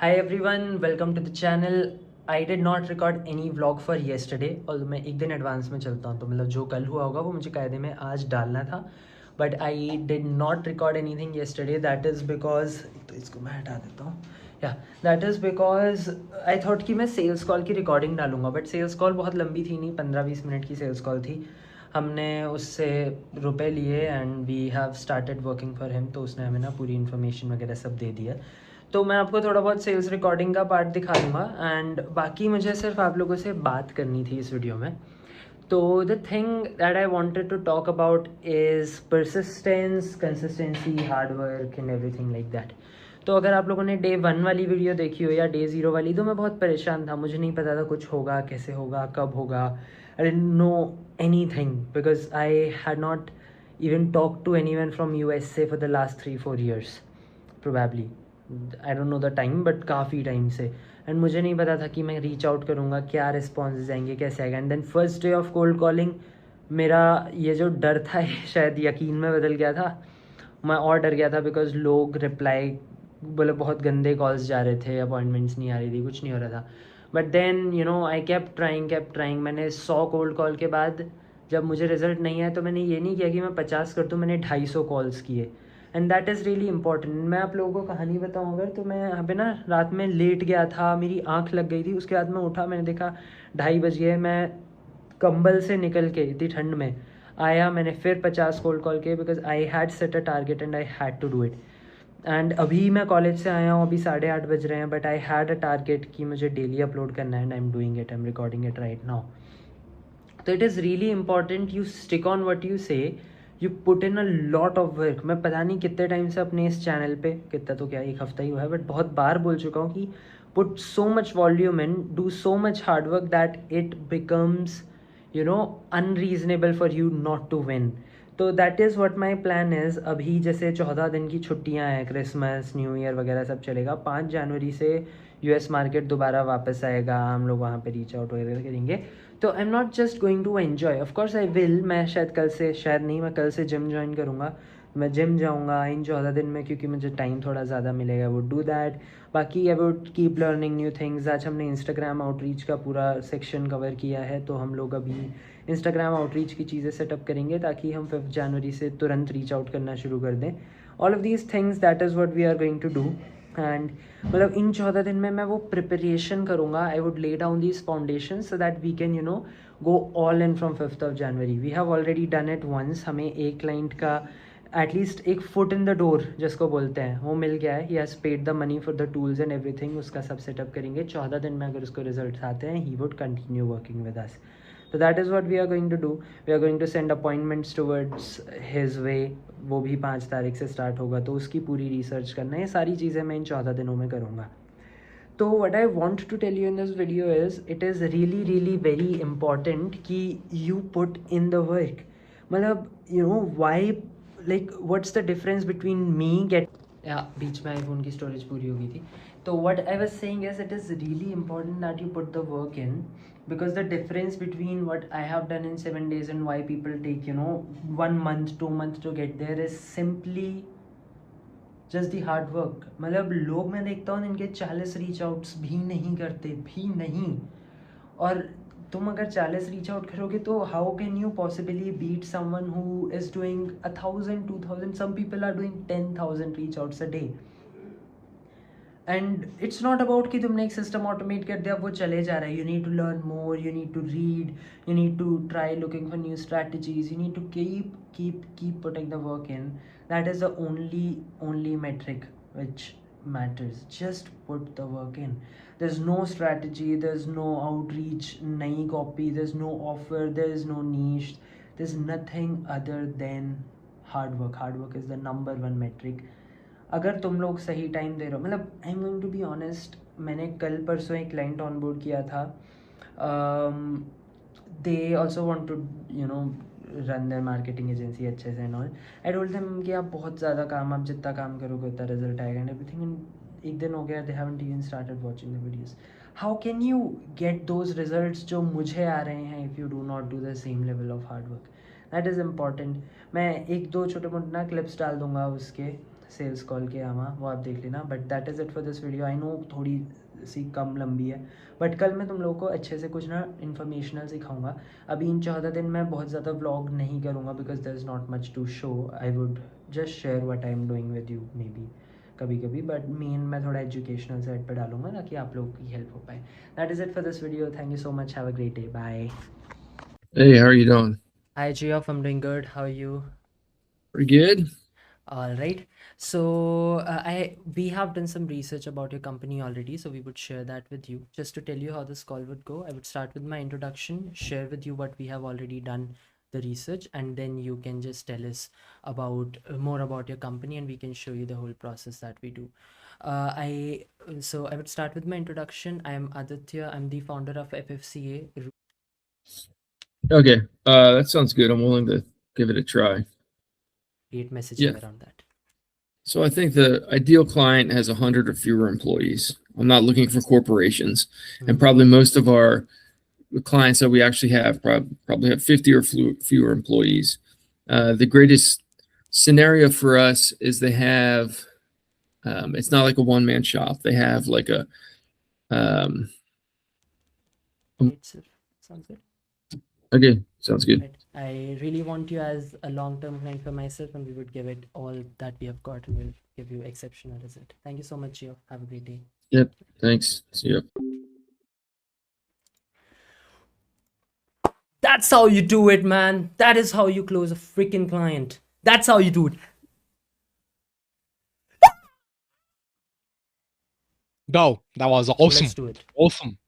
Hi everyone, welcome to the channel. I did not record any vlog for yesterday और मैं एक दिन advance में चलता हूँ तो मतलब जो कल हुआ होगा वो मुझे कायदे में आज डालना था but I did not record anything yesterday. That is because तो इसको मैं हटा देता हूँ या that is because I thought कि मैं सेल्स कॉल की रिकॉर्डिंग डालूंगा बट सेल्स कॉल बहुत लंबी थी नहीं 15-20 मिनट की सेल्स कॉल थी. हमने उससे रुपए लिए and we have started working for him तो उसने हमें ना पूरी इन्फॉर्मेशन वगैरह सब दे दिया. तो मैं आपको थोड़ा बहुत सेल्स रिकॉर्डिंग का पार्ट दिखा दूँगा एंड बाकी मुझे सिर्फ आप लोगों से बात करनी थी इस वीडियो में. तो the thing that I wanted to talk about is persistence, consistency, hard work and everything like that. तो अगर आप लोगों ने डे 1 वाली वीडियो देखी हो या डे 0 वाली, तो मैं बहुत परेशान था. मुझे नहीं पता था कुछ होगा, कैसे होगा, कब होगा. I didn't know anything because I had not even talk to anyone from USA for the last 3-4 years probably. I don't know the time but काफ़ी टाइम से. एंड मुझे नहीं पता था कि मैं रीच आउट करूँगा, क्या रिस्पॉन्सेज आएंगे, कैसे आएगा. And then first day of cold calling मेरा ये जो डर था ये शायद यकीन में बदल गया था. मैं और डर गया था बिकॉज लोग रिप्लाई बोले बहुत गंदे कॉल्स जा रहे थे, अपॉइंटमेंट्स नहीं आ रही थी, कुछ नहीं हो रहा था. But then I kept trying. मैंने 100 कोल्ड कॉल के बाद जब मुझे रिजल्ट नहीं आया तो मैंने ये नहीं किया कि मैं 50 कर दूँ, मैंने 250 कॉल्स किए. And that is really important. मैं आप लोगों को कहानी बताऊँ अगर, तो मैं यहाँ पे ना रात में लेट गया था, मेरी आँख लग गई थी. उसके बाद मैं उठा, मैंने देखा 2:30 बज गए. मैं कंबल से निकल के इतनी ठंड में आया, मैंने फिर 50 कोल्ड कॉल किए because I had set a target and I had to do it. And अभी मैं कॉलेज से आया हूँ, अभी 8:30 बज रहे हैं but I had a target कि मुझे डेली अपलोड करना है and I am doing it, I am recording it right now. तो it is really important you stick on what you say, you put in a lot of work. मैं पता नहीं कितने time से अपने इस चैनल पे, कितना तो क्या 1 हफ्ता ही हुआ है बट बहुत बार बोल चुका हूँ कि put so much volume in, do so much hard work that it becomes unreasonable for you not to win. तो that is what my plan is. अभी जैसे 14 दिन की छुट्टियाँ हैं, क्रिसमस न्यू ईयर वगैरह सब चलेगा. 5 जनवरी से यूएस मार्केट दोबारा वापस आएगा, हम लोग वहाँ पे रीच आउट वगैरह करेंगे. तो I am not just going to enjoy, of course I will. मैं शायद कल से, शायद नहीं, मैं कल से जिम ज्वाइन करूँगा. मैं जिम जाऊँगा इन 14 दिन में क्योंकि मुझे टाइम थोड़ा ज़्यादा मिलेगा, वुड डू दैट. बाकी I would keep learning new things. आज हमने इंस्टाग्राम आउटरीच का पूरा सेक्शन कवर किया है तो हम लोग अभी इंस्टाग्राम आउटरीच की चीज़ें सेटअप करेंगे ताकि हम 5 जनवरी से तुरंत रीच आउट करना शुरू कर दें. All of these things, that is what we are going to do. And मतलब इन 14 दिन में मैं वो प्रिपरेशन करूँगा. I would lay down these foundation so that we can go all in from 5th of January. We have already done it once. हमें एक client का एटलीस्ट एक फुट इन द डोर जिसको बोलते हैं वो मिल गया है. He has paid the money for the tools and everything. उसका सब सेटअप करेंगे. 14 दिन में अगर उसको रिजल्ट आते हैं ही would continue working with us. तो that is what we are going to do. We are going to send appointments towards his way. वो भी 5 तारीख से स्टार्ट होगा तो उसकी पूरी रिसर्च करना है. ये सारी चीज़ें मैं इन 14 दिनों में करूँगा. तो what I want to tell you in this video is it is really very important कि you put in the work. मतलब why, like what's the difference between me get, या बीच में आईफोन की स्टोरेज पूरी हो गई थी. तो what I was saying is it is really important that you put the work in because the difference between what I have done in 7 days and why people take 1 month 2 months to get there is simply just the hard work. मतलब लोग मैं देखता हूँ इनके 40 reach outs भी नहीं करते, भी नहीं. और तुम अगर 40 रीच आउट करोगे तो how can you possibly beat someone who is doing 1000 2000, some people are doing 10,000 reach outs a day. And it's not about कि तुमने एक सिस्टम ऑटोमेट कर दिया, वो चले जा रहा है. You need to learn more, you need to read, you need to try looking for new strategies, you need to keep putting the work in. That is the only metric which matters. Just put the work in. There's no strategy, there's no outreach, nahi copy, there's no offer, there is no niche, there's nothing other than hard work. Hard work is the number one metric. अगर तुम लोग सही time दे रहे हो, मतलब I am going to be honest, मैंने कल परसों एक क्लाइंट ऑनबोर्ड किया था. They also want to run their marketing agency अच्छे से and all. I told them कि आप बहुत ज़्यादा काम, आप जितना काम करोगे उतना रिजल्ट आएगा एंड एवरीथिंग. एक दिन हो गया, they haven't even started watching the videos. How can you get those results जो मुझे आ रहे हैं if you do not do the same level of hard work. That is important. मैं 1-2 छोटे मोटे ना क्लिप्स डाल दूंगा उसके सेल्स कॉल के आमा, वो आप देख लेना. But that is it for this video. I know थोड़ी सी कम लंबी है, बट कल मैं तुम लोगों को अच्छे से कुछ ना इन्फॉर्मेशनल सिखाऊंगा. अभी इन 14 दिन मैं बहुत ज़्यादा व्लॉग नहीं करूँगा because there is not much to show. I would just share what I am doing with you maybe कभी कभी, बट मेन मैं थोड़ा एजुकेशनल साइड पर डालूंगा ताकि आप लोगों की हेल्प हो पाए. That is it for this video. Thank you so much. Have a great day. Bye. Hey, how are you doing? Hi Geoff, I'm doing good. How are you? Pretty good. All right. So we have done some research about your company already, so we would share that with you. Just to tell you how this call would go, I would start with my introduction, share with you what we have already done the research, and then you can just tell us about more about your company, and we can show you the whole process that we do. I would start with my introduction. I am Aditya. I'm the founder of FFCA. Okay, that sounds good. I'm willing to give it a try. Create messaging Yeah. around that. So I think the ideal client has 100 or fewer employees. I'm not looking for corporations, and probably most of our clients that we actually have probably have 50 or fewer employees. The greatest scenario for us is they have. It's not like a one-man shop. They have like a. Right, sir. Sounds good. Okay, sounds good. Right. I really want you as a long-term client for myself, and we would give it all that we have got, and we'll give you exceptional result. Thank you so much, Gio. Have a great day. Yep. Thanks. See you. That's how you do it, man. That is how you close a freaking client. That's how you do it. Go. That was awesome. Let's do it. Awesome.